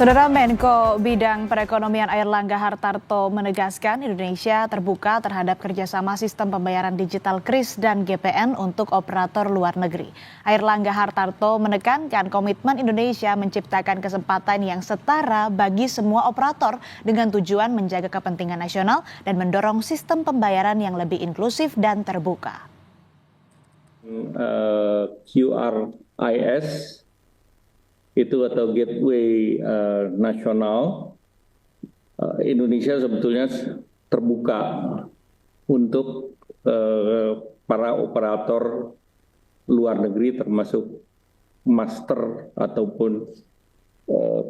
Saudara Menko Bidang Perekonomian Airlangga Hartarto menegaskan Indonesia terbuka terhadap kerjasama sistem pembayaran digital KRIS dan GPN untuk operator luar negeri. Airlangga Hartarto menekankan komitmen Indonesia menciptakan kesempatan yang setara bagi semua operator dengan tujuan menjaga kepentingan nasional dan mendorong sistem pembayaran yang lebih inklusif dan terbuka. QRIS itu atau gateway nasional, Indonesia sebetulnya terbuka untuk para operator luar negeri termasuk master ataupun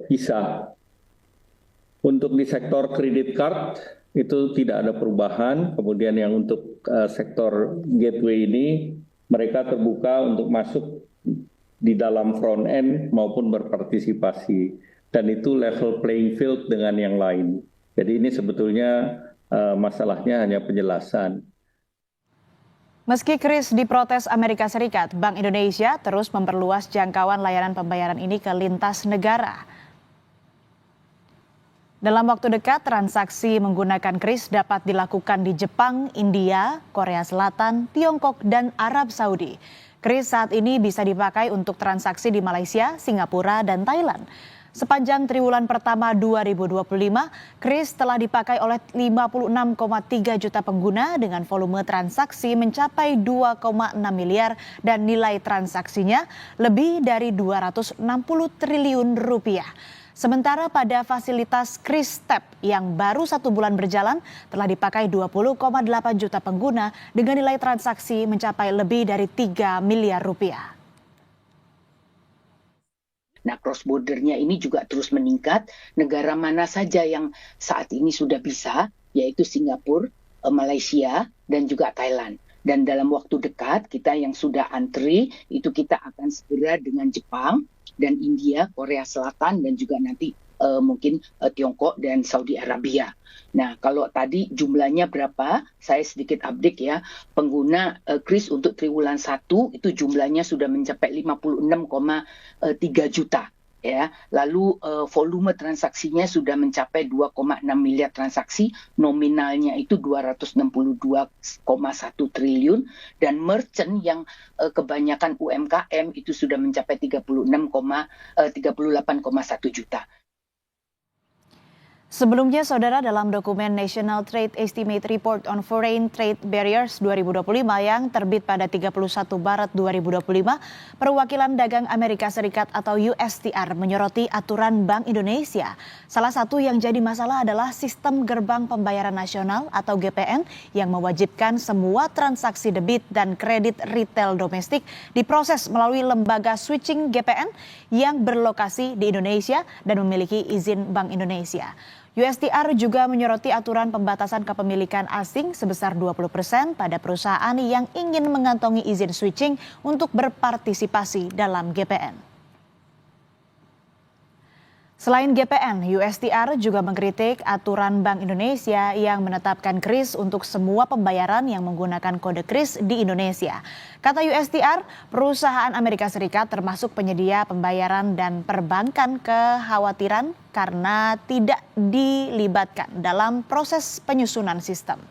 visa. Untuk di sektor kredit card itu tidak ada perubahan, kemudian yang untuk sektor gateway ini mereka terbuka untuk masuk di dalam front end maupun berpartisipasi, dan itu level playing field dengan yang lain. Jadi ini sebetulnya masalahnya hanya penjelasan. Meski KRIS diprotes Amerika Serikat, Bank Indonesia terus memperluas jangkauan layanan pembayaran ini ke lintas negara. Dalam waktu dekat, transaksi menggunakan KRIS dapat dilakukan di Jepang, India, Korea Selatan, Tiongkok, dan Arab Saudi. KRIS saat ini bisa dipakai untuk transaksi di Malaysia, Singapura, dan Thailand. Sepanjang triwulan pertama 2025, KRIS telah dipakai oleh 56,3 juta pengguna dengan volume transaksi mencapai 2,6 miliar dan nilai transaksinya lebih dari 260 triliun rupiah. Sementara pada fasilitas KRIS Tap yang baru 1 bulan berjalan telah dipakai 20,8 juta pengguna dengan nilai transaksi mencapai lebih dari 3 miliar rupiah. Nah, cross bordernya ini juga terus meningkat. Negara mana saja yang saat ini sudah bisa, yaitu Singapura, Malaysia, dan juga Thailand. Dan dalam waktu dekat kita yang sudah antri itu kita akan segera dengan Jepang dan India, Korea Selatan, dan juga nanti mungkin Tiongkok dan Saudi Arabia. Nah, kalau tadi jumlahnya berapa, saya sedikit update ya. Pengguna KRIS untuk triwulan 1 itu jumlahnya sudah mencapai 56,3 juta. Ya, lalu volume transaksinya sudah mencapai 2,6 miliar transaksi, nominalnya itu 262,1 triliun, dan merchant yang kebanyakan UMKM itu sudah mencapai 38,1 juta. Sebelumnya, saudara, dalam dokumen National Trade Estimate Report on Foreign Trade Barriers 2025 yang terbit pada 31 Maret 2025, Perwakilan Dagang Amerika Serikat atau USTR menyoroti aturan Bank Indonesia. Salah satu yang jadi masalah adalah sistem gerbang pembayaran nasional atau GPN yang mewajibkan semua transaksi debit dan kredit retail domestik diproses melalui lembaga switching GPN yang berlokasi di Indonesia dan memiliki izin Bank Indonesia. USTR juga menyoroti aturan pembatasan kepemilikan asing sebesar 20% pada perusahaan yang ingin mengantongi izin switching untuk berpartisipasi dalam GPN. Selain GPN, USTR juga mengkritik aturan Bank Indonesia yang menetapkan KRIS untuk semua pembayaran yang menggunakan kode KRIS di Indonesia. Kata USTR, perusahaan Amerika Serikat termasuk penyedia pembayaran dan perbankan kekhawatiran karena tidak dilibatkan dalam proses penyusunan sistem.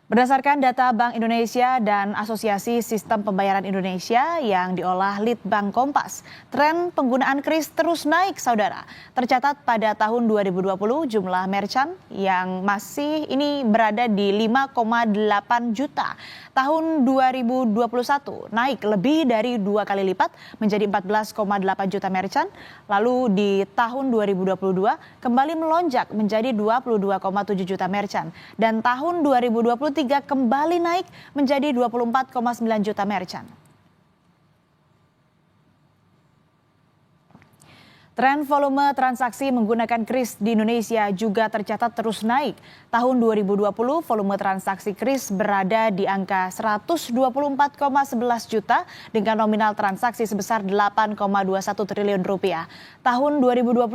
Berdasarkan data Bank Indonesia dan Asosiasi Sistem Pembayaran Indonesia yang diolah Litbang Kompas, tren penggunaan KRIS terus naik, saudara. Tercatat pada tahun 2020 jumlah merchant yang masih ini berada di 5,8 juta. Tahun 2021 naik lebih dari 2 kali lipat menjadi 14,8 juta merchant. Lalu di tahun 2022 kembali melonjak menjadi 22,7 juta merchant. Dan tahun 2023 kembali naik menjadi 24,9 juta merchant. Tren volume transaksi menggunakan KRIS di Indonesia juga tercatat terus naik. Tahun 2020 volume transaksi KRIS berada di angka 124,11 juta dengan nominal transaksi sebesar 8,21 triliun rupiah. Tahun 2021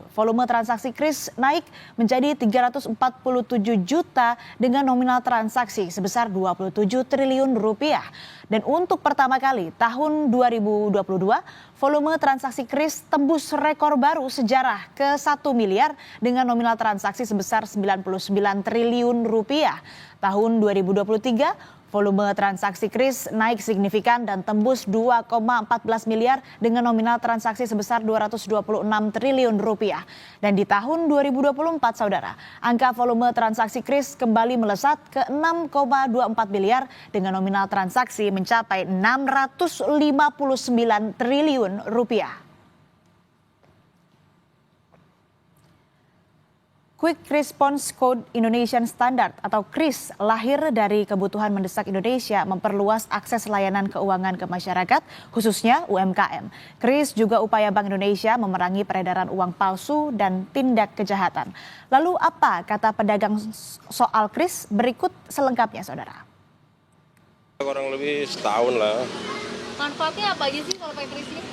volume transaksi KRIS naik menjadi 347 juta dengan nominal transaksi sebesar 27 triliun rupiah. Dan untuk pertama kali tahun 2022 volume transaksi KRIS tembus rekor baru sejarah ke 1 miliar dengan nominal transaksi sebesar 99 triliun rupiah. Tahun 2023, volume transaksi KRIS naik signifikan dan tembus 2,14 miliar dengan nominal transaksi sebesar 226 triliun rupiah. Dan di tahun 2024, saudara, angka volume transaksi KRIS kembali melesat ke 6,24 miliar dengan nominal transaksi mencapai 659 triliun rupiah. Quick Response Code Indonesian Standard atau KRIS lahir dari kebutuhan mendesak Indonesia memperluas akses layanan keuangan ke masyarakat, khususnya UMKM. KRIS juga upaya Bank Indonesia memerangi peredaran uang palsu dan tindak kejahatan. Lalu apa kata pedagang soal KRIS? Berikut selengkapnya, saudara. Kurang lebih setahun lah. Manfaatnya apa aja sih kalau pakai KRIS ini?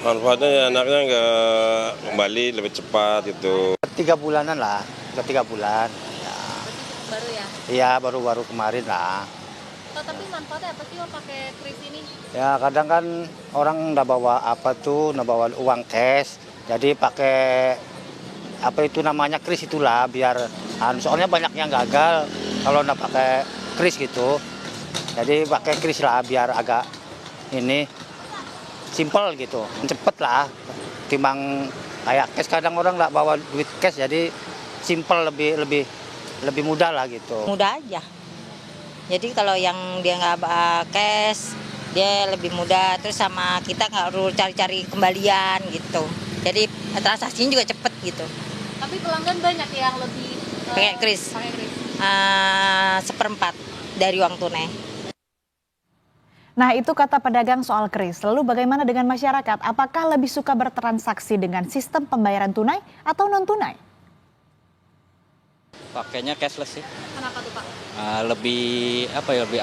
Manfaatnya ya anaknya nggak kembali lebih cepat gitu. 3 bulanan lah, ke 3 bulan. Ya. Baru ya? Iya, baru-baru kemarin lah. Oh, tapi manfaatnya apa sih kalau pakai KRIS ini? Ya kadang kan orang nggak bawa nggak bawa uang cash. Jadi pakai apa itu namanya KRIS itulah biar soalnya banyak yang gagal kalau nggak pakai KRIS gitu. Jadi pakai KRIS lah biar agak ini simple gitu, cepet lah. Timbang kayak cash kadang orang nggak bawa duit cash jadi simple lebih mudah lah gitu. Mudah aja. Jadi kalau yang dia nggak bawa cash dia lebih mudah, terus sama kita nggak perlu cari-cari kembalian gitu. Jadi transaksinya juga cepet gitu. Tapi pelanggan banyak yang lebih Pakai KRIS. Pakai KRIS. 1/4 dari uang tunai. Nah, itu kata pedagang soal KRIS. Lalu bagaimana dengan masyarakat? Apakah lebih suka bertransaksi dengan sistem pembayaran tunai atau non-tunai? Pakainya cashless sih. Kenapa tuh Pak? Lebih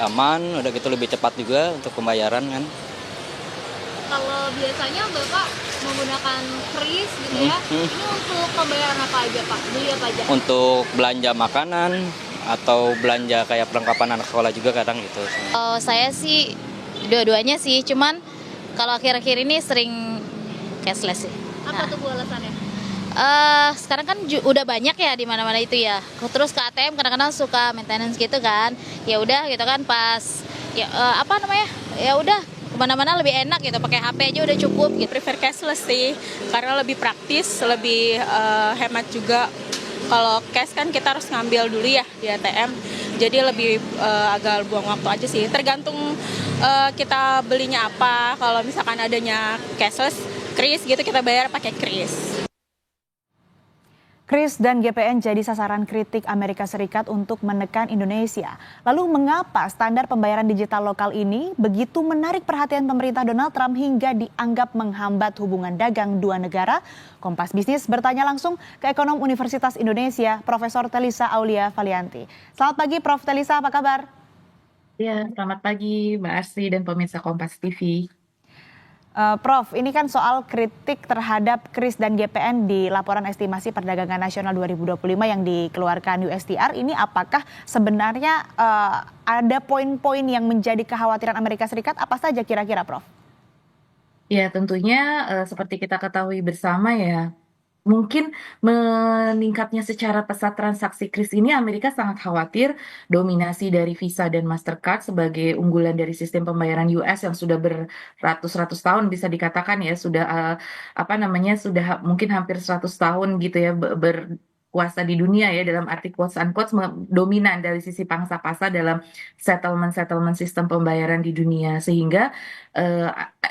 aman, udah gitu lebih cepat juga untuk pembayaran kan. Kalau biasanya Bapak menggunakan KRIS gitu ya, ini untuk pembayaran apa aja Pak? Beli apa aja? Untuk belanja makanan atau belanja kayak perlengkapan anak sekolah juga kadang gitu. Saya sih dua-duanya sih, cuman kalau akhir-akhir ini sering cashless sih. Apa tuh Bu alasannya? Sekarang kan udah banyak ya di mana-mana itu ya. Terus ke ATM kadang-kadang suka maintenance gitu kan. Ya udah gitu kan pas ya Ya udah kemana-mana lebih enak gitu, pakai HP aja udah cukup gitu. Prefer cashless sih, karena lebih praktis, lebih hemat juga. Kalau cash kan kita harus ngambil dulu ya di ATM, jadi lebih agak buang waktu aja sih. Tergantung kita belinya apa. Kalau misalkan adanya cashless, KRIS gitu kita bayar pakai KRIS. KRIS dan GPN jadi sasaran kritik Amerika Serikat untuk menekan Indonesia. Lalu mengapa standar pembayaran digital lokal ini begitu menarik perhatian pemerintah Donald Trump hingga dianggap menghambat hubungan dagang dua negara? Kompas Bisnis bertanya langsung ke ekonom Universitas Indonesia, Profesor Telisa Aulia Valianti. Selamat pagi Prof. Telisa, apa kabar? Ya, selamat pagi Mbak Arsy dan pemirsa Kompas TV. Prof, ini kan soal kritik terhadap KRIS dan GPN di laporan estimasi perdagangan nasional 2025 yang dikeluarkan USTR. Ini apakah sebenarnya ada poin-poin yang menjadi kekhawatiran Amerika Serikat? Apa saja kira-kira, Prof? Ya, tentunya seperti kita ketahui bersama ya, mungkin meningkatnya secara pesat transaksi KRIS ini Amerika sangat khawatir dominasi dari Visa dan Mastercard sebagai unggulan dari sistem pembayaran US yang sudah beratus-ratus tahun bisa dikatakan ya sudah sudah mungkin hampir 100 tahun gitu ya berkuasa di dunia ya dalam arti quotes unquotes dominan dari sisi pangsa pasar dalam settlement sistem pembayaran di dunia sehingga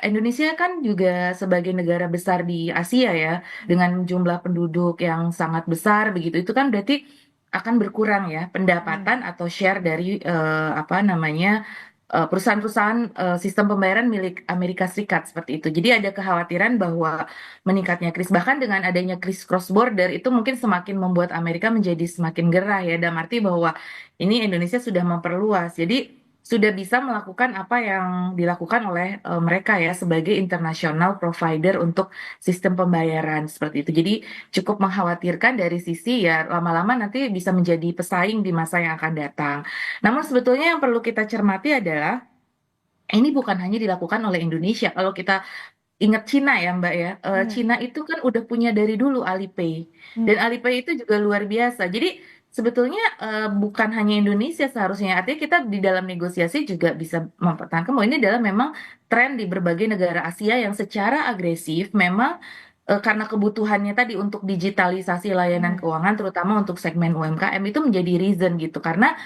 Indonesia kan juga sebagai negara besar di Asia ya dengan jumlah penduduk yang sangat besar begitu itu kan berarti akan berkurang ya pendapatan atau share dari perusahaan-perusahaan sistem pembayaran milik Amerika Serikat seperti itu. Jadi ada kekhawatiran bahwa meningkatnya KRIS bahkan dengan adanya KRIS cross border itu mungkin semakin membuat Amerika menjadi semakin gerah ya dalam arti bahwa ini Indonesia sudah memperluas. Jadi sudah bisa melakukan apa yang dilakukan oleh mereka ya sebagai international provider untuk sistem pembayaran seperti itu. Jadi cukup mengkhawatirkan dari sisi ya lama-lama nanti bisa menjadi pesaing di masa yang akan datang. Namun sebetulnya yang perlu kita cermati adalah ini bukan hanya dilakukan oleh Indonesia. Kalau kita ingat Cina ya Mbak ya. Cina itu kan udah punya dari dulu Alipay. Dan Alipay itu juga luar biasa. Jadi sebetulnya bukan hanya Indonesia seharusnya. Artinya kita di dalam negosiasi juga bisa mempertahankan bahwa ini adalah memang tren di berbagai negara Asia yang secara agresif memang karena kebutuhannya tadi untuk digitalisasi layanan keuangan terutama untuk segmen UMKM itu menjadi reason gitu. Karena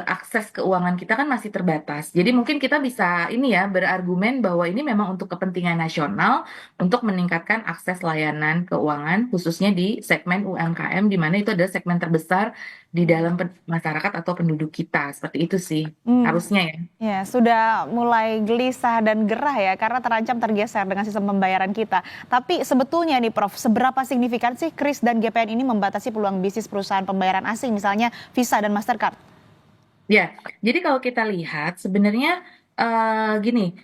akses keuangan kita kan masih terbatas. Jadi mungkin kita bisa ini ya berargumen bahwa ini memang untuk kepentingan nasional untuk meningkatkan akses layanan keuangan khususnya di segmen UMKM di mana itu adalah segmen terbesar di dalam masyarakat atau penduduk kita. Seperti itu sih harusnya ya. Ya, sudah mulai gelisah dan gerah ya karena terancam tergeser dengan sistem pembayaran kita. Tapi sebetulnya nih Prof, seberapa signifikan sih KRIS dan GPN ini membatasi peluang bisnis perusahaan pembayaran asing misalnya Visa dan Mastercard? Ya, jadi kalau kita lihat sebenarnya gini,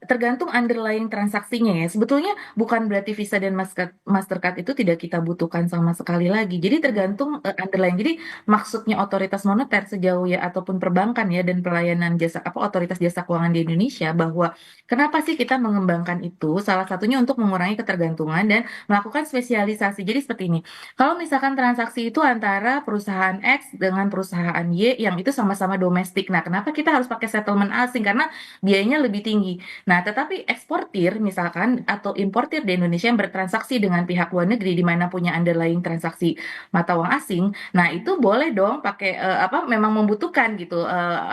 tergantung underlying transaksinya ya. Sebetulnya bukan berarti Visa dan Mastercard itu tidak kita butuhkan sama sekali lagi. Jadi tergantung underlying. Jadi maksudnya otoritas moneter sejauh ya ataupun perbankan ya dan pelayanan jasa otoritas jasa keuangan di Indonesia bahwa kenapa sih kita mengembangkan itu? Salah satunya untuk mengurangi ketergantungan dan melakukan spesialisasi. Jadi seperti ini. Kalau misalkan transaksi itu antara perusahaan X dengan perusahaan Y yang itu sama-sama domestik. Nah, kenapa kita harus pakai settlement asing? Karena biayanya lebih tinggi. Nah, tetapi eksportir misalkan atau importir di Indonesia yang bertransaksi dengan pihak luar negeri di mana punya underlying transaksi mata uang asing, nah itu boleh dong pakai memang membutuhkan gitu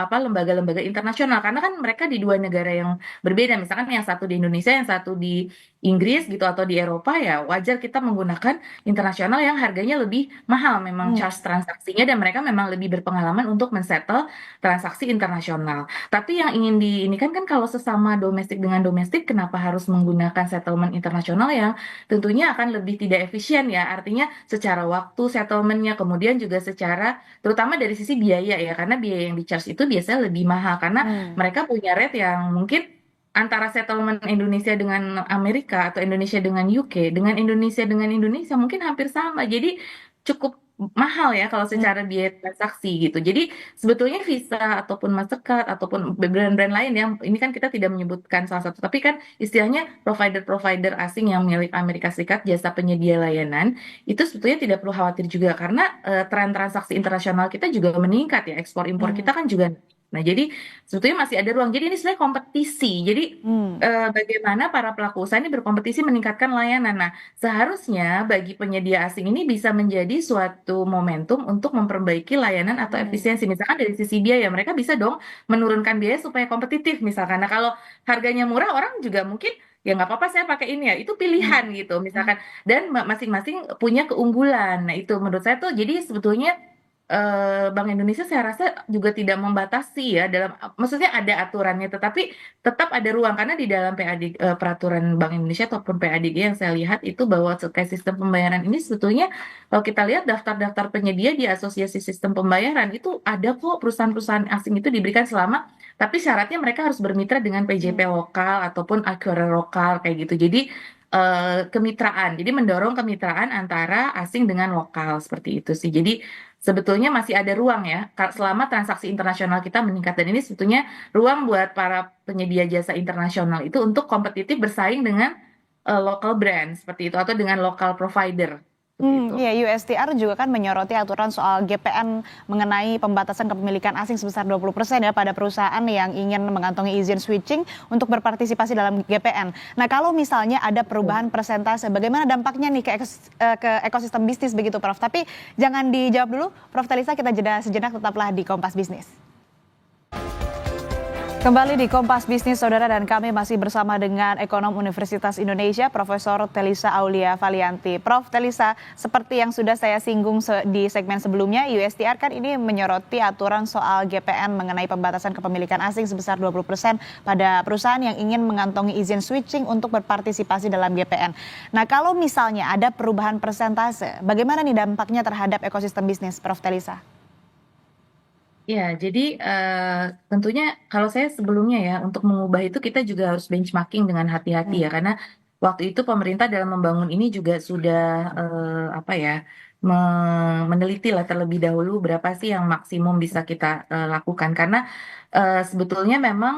lembaga-lembaga internasional karena kan mereka di dua negara yang berbeda. Misalkan yang satu di Indonesia, yang satu di Inggris gitu atau di Eropa ya wajar kita menggunakan internasional yang harganya lebih mahal memang charge transaksinya dan mereka memang lebih berpengalaman untuk men-settle transaksi internasional. Tapi yang ingin ini kan kalau sesama domestik dengan domestik kenapa harus menggunakan settlement internasional yang tentunya akan lebih tidak efisien ya. Artinya secara waktu settlementnya kemudian juga secara terutama dari sisi biaya ya karena biaya yang di-charge itu biasanya lebih mahal karena mereka punya rate yang mungkin antara settlement Indonesia dengan Amerika atau Indonesia dengan UK dengan Indonesia mungkin hampir sama. Jadi cukup mahal ya kalau secara biaya transaksi gitu. Jadi sebetulnya Visa ataupun Mastercard ataupun brand-brand lain yang ini kan kita tidak menyebutkan salah satu tapi kan istilahnya provider-provider asing yang milik Amerika Serikat jasa penyedia layanan itu sebetulnya tidak perlu khawatir juga karena tren transaksi internasional kita juga meningkat ya ekspor impor kita kan juga. Nah, jadi sebetulnya masih ada ruang. Jadi ini sebenarnya kompetisi. Jadi bagaimana para pelaku usaha ini berkompetisi meningkatkan layanan. Nah, seharusnya bagi penyedia asing ini bisa menjadi suatu momentum untuk memperbaiki layanan atau efisiensi. Misalkan dari sisi biaya, mereka bisa dong menurunkan biaya supaya kompetitif misalkan. Nah, kalau harganya murah, orang juga mungkin ya nggak apa-apa saya pakai ini ya. Itu pilihan gitu misalkan. Dan masing-masing punya keunggulan. Nah, itu menurut saya tuh jadi sebetulnya Bank Indonesia saya rasa juga tidak membatasi ya dalam maksudnya ada aturannya tetapi tetap ada ruang karena di dalam peraturan Bank Indonesia ataupun PADG yang saya lihat itu bahwa terkait sistem pembayaran ini sebetulnya kalau kita lihat daftar-daftar penyedia di Asosiasi Sistem Pembayaran itu ada kok perusahaan-perusahaan asing itu diberikan selama tapi syaratnya mereka harus bermitra dengan PJP lokal ataupun acquirer lokal kayak gitu. Jadi kemitraan. Jadi mendorong kemitraan antara asing dengan lokal seperti itu sih. Jadi sebetulnya masih ada ruang ya selama transaksi internasional kita meningkat dan ini sebetulnya ruang buat para penyedia jasa internasional itu untuk kompetitif bersaing dengan local brand seperti itu atau dengan local provider. Ya, USTR juga kan menyoroti aturan soal GPN mengenai pembatasan kepemilikan asing sebesar 20% ya pada perusahaan yang ingin mengantongi izin switching untuk berpartisipasi dalam GPN. Nah, kalau misalnya ada perubahan persentase, bagaimana dampaknya nih ke ekosistem bisnis begitu, Prof? Tapi jangan dijawab dulu, Prof Telisa, kita jeda sejenak, tetaplah di Kompas Bisnis. Kembali di Kompas Bisnis, Saudara, dan kami masih bersama dengan Ekonom Universitas Indonesia, Profesor Telisa Aulia Valianti. Prof Telisa, seperti yang sudah saya singgung di segmen sebelumnya, USTR kan ini menyoroti aturan soal GPN mengenai pembatasan kepemilikan asing sebesar 20% pada perusahaan yang ingin mengantongi izin switching untuk berpartisipasi dalam GPN. Nah, kalau misalnya ada perubahan persentase, bagaimana nih dampaknya terhadap ekosistem bisnis, Prof Telisa? Ya, jadi tentunya kalau saya sebelumnya ya untuk mengubah itu kita juga harus benchmarking dengan hati-hati ya karena waktu itu pemerintah dalam membangun ini juga sudah meneliti lah terlebih dahulu berapa sih yang maksimum bisa kita lakukan karena sebetulnya memang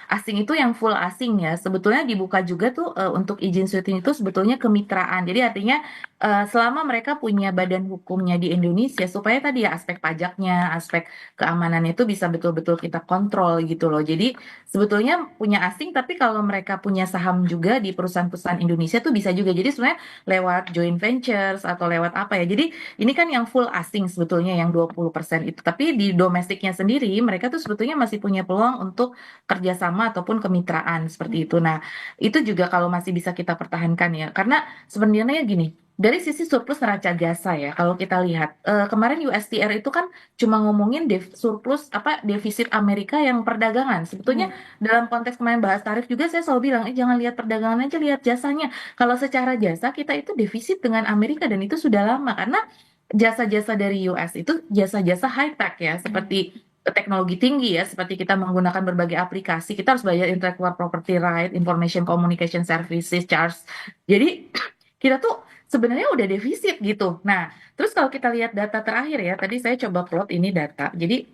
asing itu yang full asing ya sebetulnya dibuka juga tuh untuk izin syuting itu sebetulnya kemitraan jadi artinya selama mereka punya badan hukumnya di Indonesia supaya tadi ya aspek pajaknya aspek keamanan itu bisa betul-betul kita kontrol gitu loh jadi sebetulnya punya asing tapi kalau mereka punya saham juga di perusahaan-perusahaan Indonesia tuh bisa juga jadi sebenarnya lewat joint ventures atau lewat apa ya. Jadi ini kan yang full asing sebetulnya yang 20% itu. Tapi di domestiknya sendiri mereka tuh sebetulnya masih punya peluang untuk kerjasama ataupun kemitraan seperti itu. Nah itu juga kalau masih bisa kita pertahankan ya. Karena sebenarnya gini, dari sisi surplus neraca jasa ya, kalau kita lihat kemarin USTR itu kan cuma ngomongin surplus apa defisit Amerika yang perdagangan. Sebetulnya dalam konteks kemarin bahas tarif juga saya selalu bilang, jangan lihat perdagangan aja, lihat jasanya. Kalau secara jasa kita itu defisit dengan Amerika dan itu sudah lama karena jasa-jasa dari US itu jasa-jasa high tech ya, seperti teknologi tinggi ya, seperti kita menggunakan berbagai aplikasi, kita harus bayar intellectual property right, information communication services charge. Jadi kita tuh sebenarnya udah defisit gitu. Nah, terus kalau kita lihat data terakhir ya, tadi saya coba plot ini data. Jadi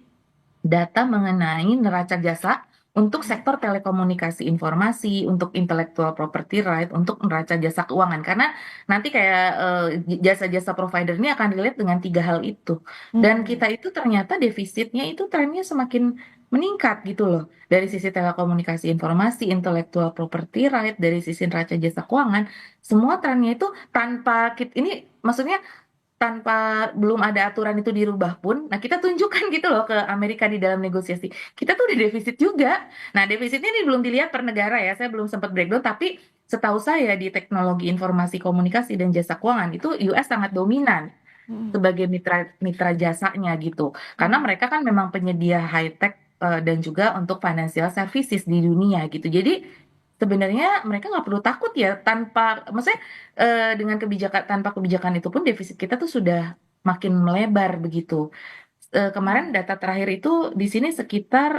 data mengenai neraca jasa untuk sektor telekomunikasi informasi, untuk intellectual property right, untuk neraca jasa keuangan. Karena nanti kayak jasa-jasa provider ini akan relate dengan 3 hal itu. Dan kita itu ternyata defisitnya itu trennya semakin meningkat gitu loh. Dari sisi telekomunikasi informasi, intellectual property right, dari sisi neraca jasa keuangan, semua trennya itu tanpa ini maksudnya tanpa belum ada aturan itu dirubah pun, nah kita tunjukkan gitu loh ke Amerika di dalam negosiasi. Kita tuh udah defisit juga. Nah, defisitnya ini belum dilihat per negara ya, saya belum sempat breakdown, tapi setahu saya di teknologi informasi komunikasi dan jasa keuangan itu US sangat dominan sebagai mitra jasanya gitu. Karena mereka kan memang penyedia high tech dan juga untuk financial services di dunia gitu. Jadi sebenarnya mereka nggak perlu takut ya maksudnya dengan tanpa kebijakan itu pun defisit kita tuh sudah makin melebar begitu. Kemarin data terakhir itu di sini sekitar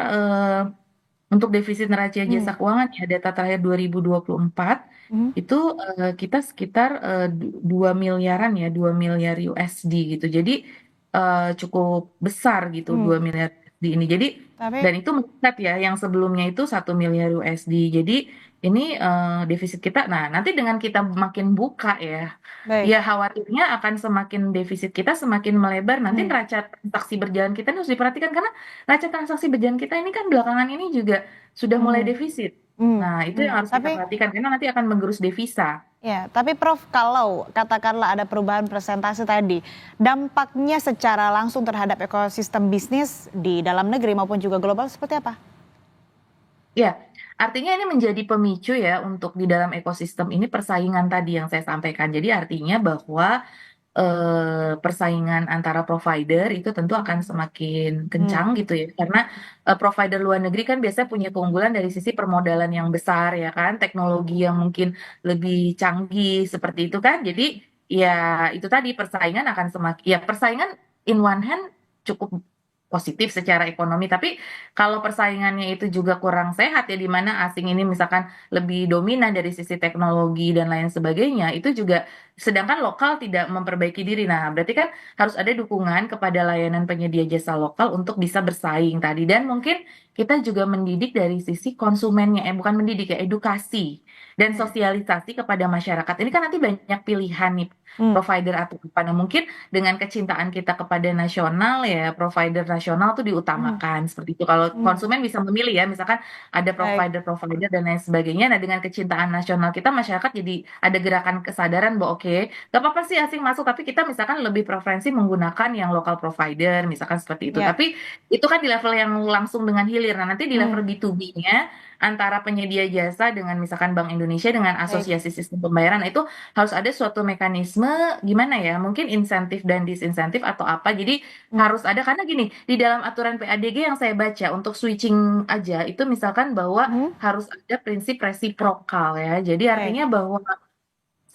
untuk defisit neraca jasa keuangan ya data terakhir 2024 itu kita sekitar 2 miliaran ya 2 miliar USD gitu. Jadi cukup besar gitu 2 miliar USD ini. Jadi dan itu meningkat ya yang sebelumnya itu 1 miliar USD. Jadi ini defisit kita. Nah, nanti dengan kita makin buka ya, ya khawatirnya akan semakin defisit kita semakin melebar. Nanti neraca transaksi berjalan kita ini harus diperhatikan karena neraca transaksi berjalan kita ini kan belakangan ini juga sudah mulai defisit. Nah, itu yang harus kita perhatikan karena nanti akan menggerus devisa. Ya, tapi Prof, kalau katakanlah ada perubahan presentasi tadi, dampaknya secara langsung terhadap ekosistem bisnis di dalam negeri maupun juga global seperti apa? Ya, artinya ini menjadi pemicu ya untuk di dalam ekosistem ini persaingan tadi yang saya sampaikan. Jadi artinya bahwa persaingan antara provider itu tentu akan semakin kencang gitu ya. Karena provider luar negeri kan biasanya punya keunggulan dari sisi permodalan yang besar ya kan, teknologi yang mungkin lebih canggih seperti itu kan. Jadi ya itu tadi persaingan akan semakin ya persaingan in one hand cukup positif secara ekonomi, tapi kalau persaingannya itu juga kurang sehat ya di mana asing ini misalkan lebih dominan dari sisi teknologi dan lain sebagainya, itu juga sedangkan lokal tidak memperbaiki diri. Nah, berarti kan harus ada dukungan kepada layanan penyedia jasa lokal untuk bisa bersaing tadi dan mungkin kita juga mendidik dari sisi konsumennya, bukan mendidik ya, edukasi dan sosialisasi kepada masyarakat. Ini kan nanti banyak pilihan nih provider atau apa. Nah, mungkin dengan kecintaan kita kepada nasional ya provider nasional tuh diutamakan seperti itu. Kalau konsumen bisa memilih ya, misalkan ada provider-provider dan lain sebagainya. Nah, dengan kecintaan nasional kita masyarakat jadi ada gerakan kesadaran bahwa oke, gak apa-apa sih asing masuk, tapi kita misalkan lebih preferensi menggunakan yang lokal provider, misalkan seperti itu. Tapi itu kan di level yang langsung dengan hilir. Nah, nanti di level B2B-nya antara penyedia jasa dengan misalkan Bank Indonesia dengan asosiasi sistem pembayaran itu harus ada suatu mekanisme gimana ya mungkin insentif dan disinsentif atau apa jadi harus ada karena gini di dalam aturan PADG yang saya baca untuk switching aja itu misalkan bahwa harus ada prinsip resiprokal ya jadi artinya bahwa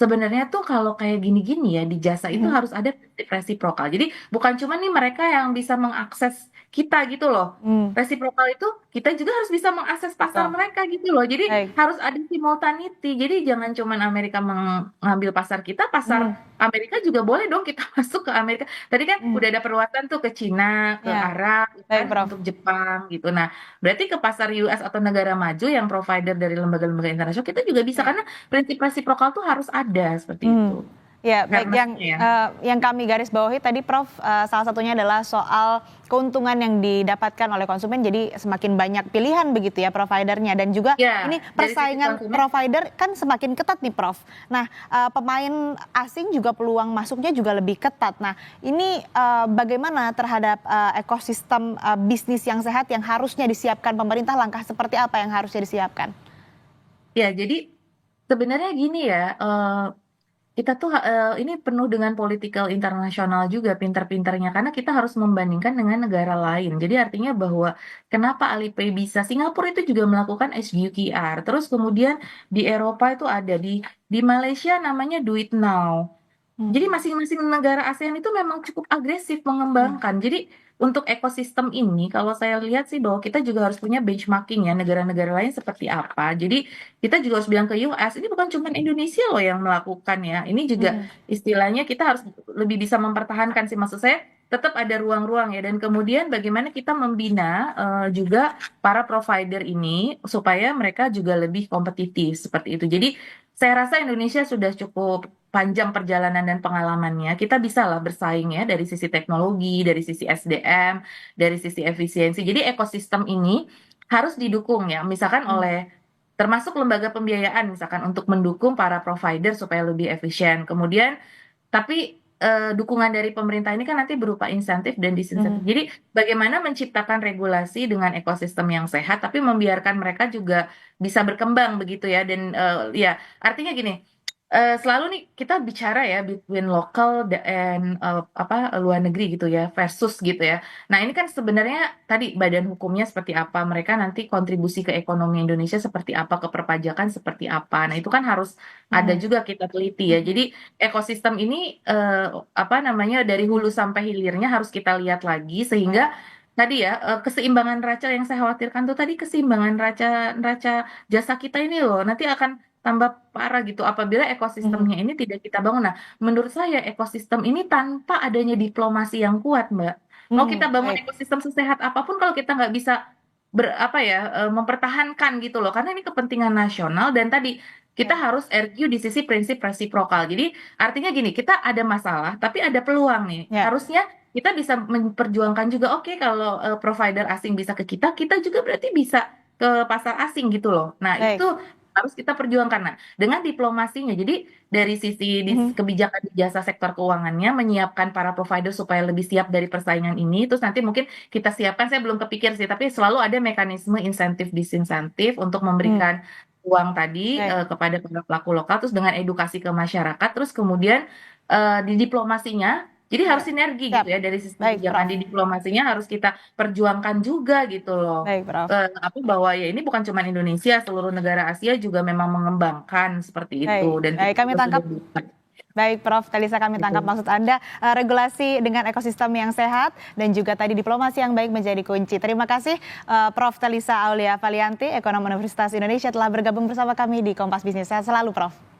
sebenarnya tuh kalau kayak gini-gini ya di jasa itu harus ada prinsip resiprokal. Jadi bukan cuma nih mereka yang bisa mengakses kita gitu loh. Resiprokal itu kita juga harus bisa mengakses pasar Betul. mereka gitu loh. Jadi Baik. harus ada simultaneity. Jadi jangan cuma Amerika mengambil pasar kita, pasar Amerika juga boleh dong kita masuk ke Amerika. Tadi kan udah ada perluasan tuh ke Cina, ke Ya. Arab, Baik, kan, Prof. untuk Jepang gitu. Nah, berarti ke pasar US atau negara maju yang provider dari lembaga-lembaga internasional kita juga bisa, karena prinsip resiprokal tuh harus ada seperti itu. Ya, baik, Fairness-nya ya. yang kami garis bawahi tadi Prof, salah satunya adalah soal keuntungan yang didapatkan oleh konsumen, jadi semakin banyak pilihan begitu ya providernya, dan juga Ya, ini dari sisi persaingan konsumen. provider kan semakin ketat nih Prof. Nah, pemain asing juga peluang masuknya juga lebih ketat. Nah, ini bagaimana terhadap ekosistem bisnis yang sehat yang harusnya disiapkan pemerintah, langkah seperti apa yang harusnya disiapkan? Ya, jadi sebenarnya gini ya, kita tuh ini penuh dengan political internasional juga pintar-pintarnya, karena kita harus membandingkan dengan negara lain. Jadi artinya bahwa kenapa Alipay bisa, Singapura itu juga melakukan SGQR, terus kemudian di Eropa itu ada, di Malaysia namanya Duit Now. Jadi masing-masing negara ASEAN itu memang cukup agresif mengembangkan. Jadi untuk ekosistem ini, kalau saya lihat sih bahwa kita juga harus punya benchmarking ya, negara-negara lain seperti apa. Jadi kita juga harus bilang ke US, ini bukan cuma Indonesia loh yang melakukan ya. Ini juga istilahnya kita harus lebih bisa mempertahankan sih, maksud saya tetap ada ruang-ruang ya. Dan kemudian bagaimana kita membina juga para provider ini supaya mereka juga lebih kompetitif seperti itu. Jadi saya rasa Indonesia sudah cukup panjang perjalanan dan pengalamannya. Kita bisa lah bersaing ya dari sisi teknologi, dari sisi SDM, dari sisi efisiensi. Jadi ekosistem ini harus didukung ya, misalkan oleh termasuk lembaga pembiayaan misalkan untuk mendukung para provider supaya lebih efisien. Kemudian tapi dukungan dari pemerintah ini kan nanti berupa insentif dan disinsentif. Jadi bagaimana menciptakan regulasi dengan ekosistem yang sehat tapi membiarkan mereka juga bisa berkembang begitu ya. Dan ya artinya gini, selalu nih kita bicara ya between local dan luar negeri gitu ya, versus gitu ya. Nah ini kan sebenarnya tadi badan hukumnya seperti apa, mereka nanti kontribusi ke ekonomi Indonesia seperti apa, ke perpajakan seperti apa. Nah itu kan harus ada juga kita teliti ya. Jadi ekosistem ini dari hulu sampai hilirnya harus kita lihat lagi, sehingga tadi ya keseimbangan neraca yang saya khawatirkan tuh tadi, keseimbangan neraca jasa kita ini loh nanti akan tambah parah gitu apabila ekosistemnya ini tidak kita bangun. Nah, menurut saya ekosistem ini tanpa adanya diplomasi yang kuat, Mbak. Mau kita bangun ekosistem sesehat apapun kalau kita nggak bisa mempertahankan gitu loh. Karena ini kepentingan nasional dan tadi kita harus argue di sisi prinsip resiprokal. Jadi artinya gini, kita ada masalah tapi ada peluang nih. Harusnya kita bisa memperjuangkan juga, oke, kalau provider asing bisa ke kita juga berarti bisa ke pasar asing gitu loh. Nah, itu harus kita perjuangkan. Nah, dengan diplomasinya, jadi dari sisi kebijakan di jasa sektor keuangannya, menyiapkan para provider supaya lebih siap dari persaingan ini, terus nanti mungkin kita siapkan, saya belum kepikir sih, tapi selalu ada mekanisme insentif disinsentif untuk memberikan uang tadi kepada para pelaku lokal, terus dengan edukasi ke masyarakat, terus kemudian di diplomasinya, jadi harus sinergi gitu ya, dari sisi kebijakan di diplomasinya harus kita perjuangkan juga gitu loh. Bahwa ya ini bukan cuma Indonesia, seluruh negara Asia juga memang mengembangkan seperti itu. Dan kami tangkap. Baik, Prof. Talisa, kami tangkap maksud Anda, regulasi dengan ekosistem yang sehat dan juga tadi diplomasi yang baik menjadi kunci. Terima kasih Prof. Talisa Aulia Valianti, ekonom Universitas Indonesia, telah bergabung bersama kami di Kompas Bisnis. Sehat selalu, Prof.